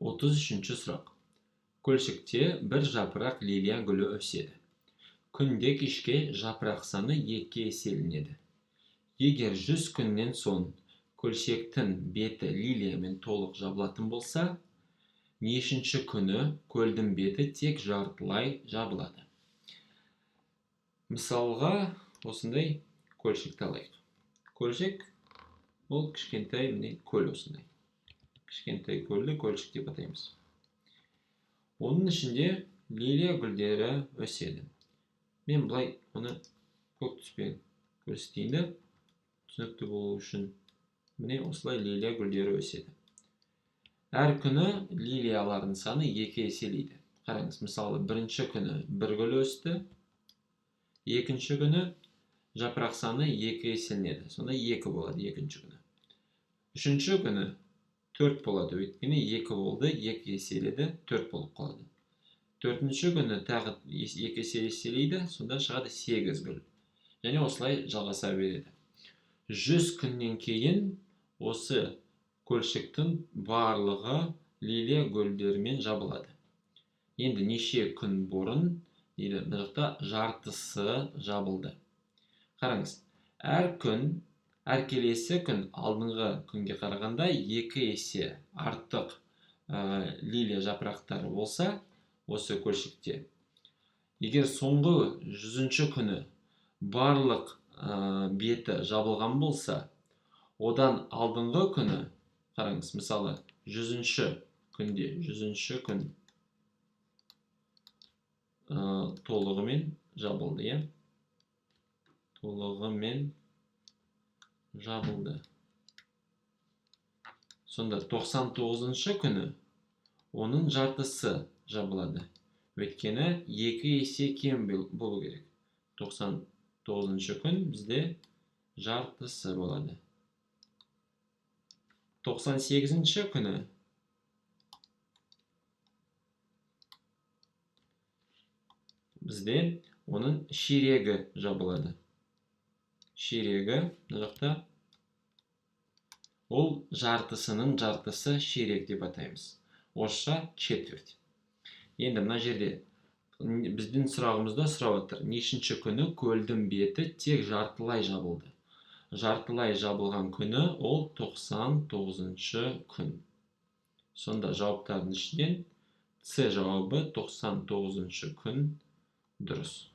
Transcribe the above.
33-ші сұрақ. Көлшікте бір жапырақ лилия гүлі өседі. Күнде кешке жапырақ саны 2 еселенеді. Егер 100 күннен соң көлшектің беті лилиямен толық жабылатын болса, нешінші күні көлдің беті тек жартылай жабылады? Мысалға, осындай көлшекті алайық. Көлшек ол кішкентай көл осындай. Кішкентай көлді көлшік деп атаймыз. Оның ішінде лилия гүлдері өседі. Мен бұлай оны көк түспен көрсетейін, түсінікті болу үшін. Міне осылай лилия гүлдері өседі. Әр күні лилиялардың саны 2 еселейді. Қараңыз, мысалы, бірінші күні 1 гүл өсті, екінші күні жапырақ саны 2 еселенеді. Сонда 2 болады екінші күні. Үшінші күні 4 болады, өйткені 2 болды, 2 еселеді, 4 болып қалады. Төртінші күні тағы 2 еселейді, сонда шығады 8 гүл. Және осылай жалғаса береді. 100 күннен кейін осы көлшіктің барлығы лилия гүлдерімен жабылады. Енді неше күн бұрын дейді, бұл жақта жартысы жабылды. Қараңыз, әр келесі күн алдыңғы күнге қарағанда 2 есе артық лилия жапырақтары болса, осы көлшікте. Егер соңғы 100-ші күні барлық беті жабылған болса, одан алдыңғы күні, қараңыз, мысалы, 100-ші күнде, 100-ші күн толығымен жабылды, толығымен жабылды. Сонда 99-ші күні оның жартысы жабылады. Өйткені 2 есе кем болу керек. 99-ші күн бізде жартысы болады. 98-ші күні бізде оның ширегі жабылады. Ширегі, бұл жақта, ол жартысының жартысы ширек деп атаймыз. Орысша четверть. Енді мына жерде біздің сұрағымызда сұрап отыр. Нешінші күні көлдің беті тек жартылай жабылды? Жартылай жабылған күні ол 99-ші күн. Сонда жауаптардың ішінен С жауабы 99-ші күн дұрыс.